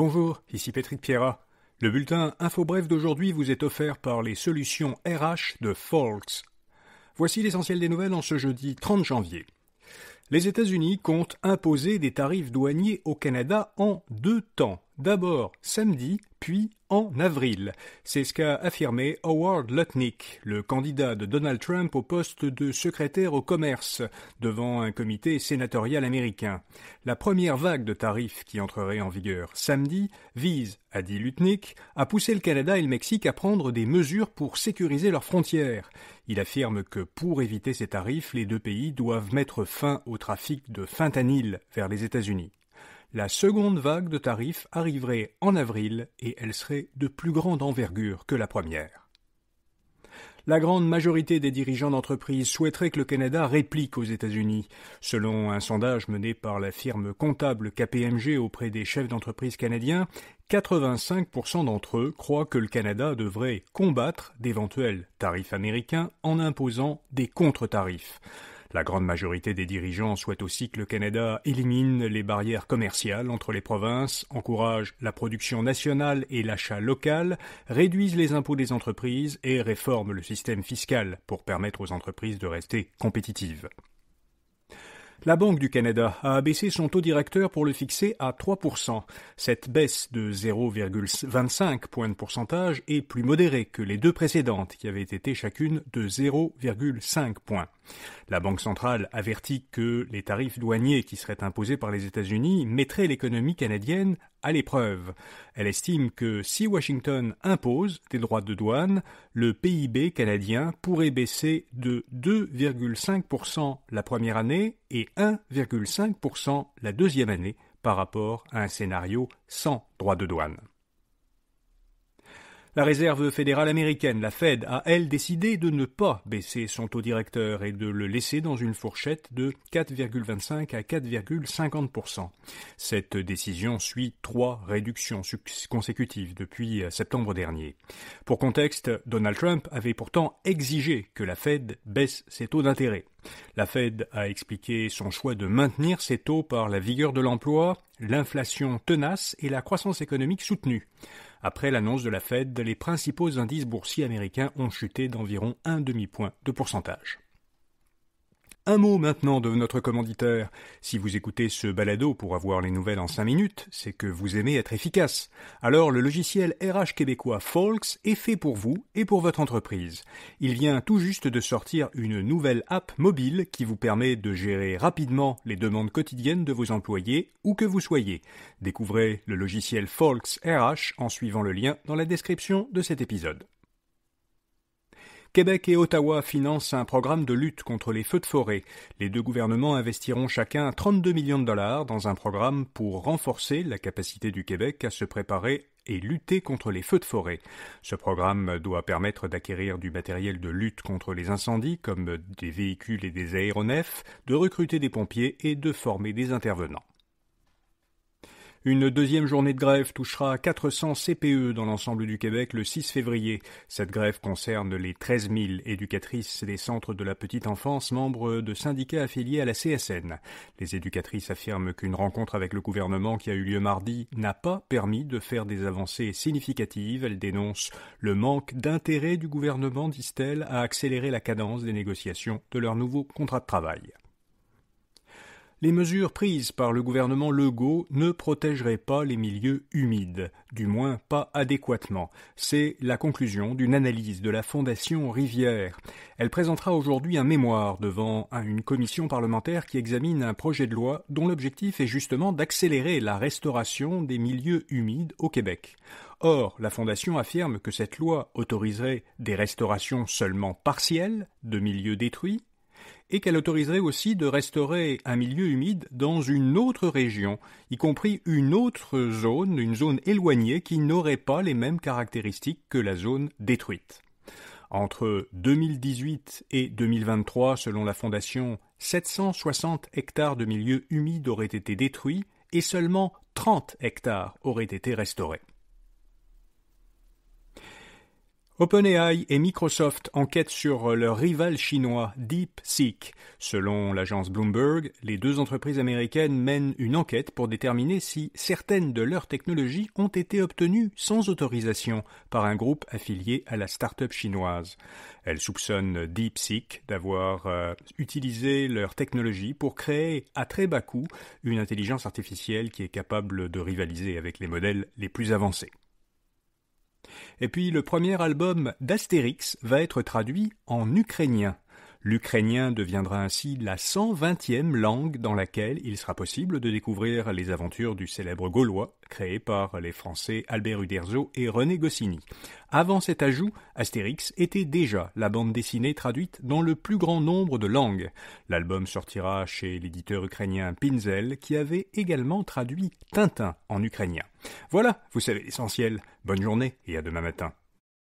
Bonjour, ici Patrick Pierrat. Le bulletin Info Bref d'aujourd'hui vous est offert par les solutions RH de Folks. Voici l'essentiel des nouvelles en ce jeudi 30 janvier. Les États-Unis comptent imposer des tarifs douaniers au Canada en 2 temps. D'abord samedi, puis en avril. C'est ce qu'a affirmé Howard Lutnick, le candidat de Donald Trump au poste de secrétaire au commerce, devant un comité sénatorial américain. La première vague de tarifs qui entrerait en vigueur samedi vise, a dit Lutnick, à pousser le Canada et le Mexique à prendre des mesures pour sécuriser leurs frontières. Il affirme que pour éviter ces tarifs, les deux pays doivent mettre fin au trafic de fentanyl vers les États-Unis. La seconde vague de tarifs arriverait en avril et elle serait de plus grande envergure que la première. La grande majorité des dirigeants d'entreprises souhaiteraient que le Canada réplique aux États-Unis. Selon un sondage mené par la firme comptable KPMG auprès des chefs d'entreprise canadiens, 85% d'entre eux croient que le Canada devrait combattre d'éventuels tarifs américains en imposant des contre-tarifs. La grande majorité des dirigeants souhaitent aussi que le Canada élimine les barrières commerciales entre les provinces, encourage la production nationale et l'achat local, réduise les impôts des entreprises et réforme le système fiscal pour permettre aux entreprises de rester compétitives. La Banque du Canada a abaissé son taux directeur pour le fixer à 3%. Cette baisse de 0,25 points de pourcentage est plus modérée que les deux précédentes, qui avaient été chacune de 0,5 points. La Banque centrale avertit que les tarifs douaniers qui seraient imposés par les États-Unis mettraient l'économie canadienne à l'épreuve. Elle estime que si Washington impose des droits de douane, le PIB canadien pourrait baisser de 2,5% la première année et 1,5% la deuxième année par rapport à un scénario sans droits de douane. La Réserve fédérale américaine, la Fed, a, elle, décidé de ne pas baisser son taux directeur et de le laisser dans une fourchette de 4,25 à 4,50%. Cette décision suit 3 réductions consécutives depuis septembre dernier. Pour contexte, Donald Trump avait pourtant exigé que la Fed baisse ses taux d'intérêt. La Fed a expliqué son choix de maintenir ses taux par la vigueur de l'emploi, l'inflation tenace et la croissance économique soutenue. Après l'annonce de la Fed, les principaux indices boursiers américains ont chuté d'environ 1 demi-point de pourcentage. Un mot maintenant de notre commanditaire. Si vous écoutez ce balado pour avoir les nouvelles en 5 minutes, c'est que vous aimez être efficace. Alors le logiciel RH québécois Folks est fait pour vous et pour votre entreprise. Il vient tout juste de sortir une nouvelle app mobile qui vous permet de gérer rapidement les demandes quotidiennes de vos employés où que vous soyez. Découvrez le logiciel Folks RH en suivant le lien dans la description de cet épisode. Québec et Ottawa financent un programme de lutte contre les feux de forêt. Les deux gouvernements investiront chacun 32 millions de dollars dans un programme pour renforcer la capacité du Québec à se préparer et lutter contre les feux de forêt. Ce programme doit permettre d'acquérir du matériel de lutte contre les incendies, comme des véhicules et des aéronefs, de recruter des pompiers et de former des intervenants. Une deuxième journée de grève touchera 400 CPE dans l'ensemble du Québec le 6 février. Cette grève concerne les 13 000 éducatrices des centres de la petite enfance, membres de syndicats affiliés à la CSN. Les éducatrices affirment qu'une rencontre avec le gouvernement qui a eu lieu mardi n'a pas permis de faire des avancées significatives. Elles dénoncent le manque d'intérêt du gouvernement, disent-elles, à accélérer la cadence des négociations de leur nouveau contrat de travail. Les mesures prises par le gouvernement Legault ne protégeraient pas les milieux humides, du moins pas adéquatement. C'est la conclusion d'une analyse de la Fondation Rivière. Elle présentera aujourd'hui un mémoire devant une commission parlementaire qui examine un projet de loi dont l'objectif est justement d'accélérer la restauration des milieux humides au Québec. Or, la Fondation affirme que cette loi autoriserait des restaurations seulement partielles de milieux détruits, et qu'elle autoriserait aussi de restaurer un milieu humide dans une autre région, y compris une autre zone, une zone éloignée qui n'aurait pas les mêmes caractéristiques que la zone détruite. Entre 2018 et 2023, selon la Fondation, 760 hectares de milieux humides auraient été détruits et seulement 30 hectares auraient été restaurés. OpenAI et Microsoft enquêtent sur leur rival chinois DeepSeek. Selon l'agence Bloomberg, les deux entreprises américaines mènent une enquête pour déterminer si certaines de leurs technologies ont été obtenues sans autorisation par un groupe affilié à la start-up chinoise. Elles soupçonnent DeepSeek d'avoir utilisé leur technologie pour créer à très bas coût une intelligence artificielle qui est capable de rivaliser avec les modèles les plus avancés. Et puis le premier album d'Astérix va être traduit en ukrainien. L'ukrainien deviendra ainsi la 120e langue dans laquelle il sera possible de découvrir les aventures du célèbre Gaulois, créé par les Français Albert Uderzo et René Goscinny. Avant cet ajout, Astérix était déjà la bande dessinée traduite dans le plus grand nombre de langues. L'album sortira chez l'éditeur ukrainien Pinzel, qui avait également traduit Tintin en ukrainien. Voilà, vous savez l'essentiel. Bonne journée et à demain matin.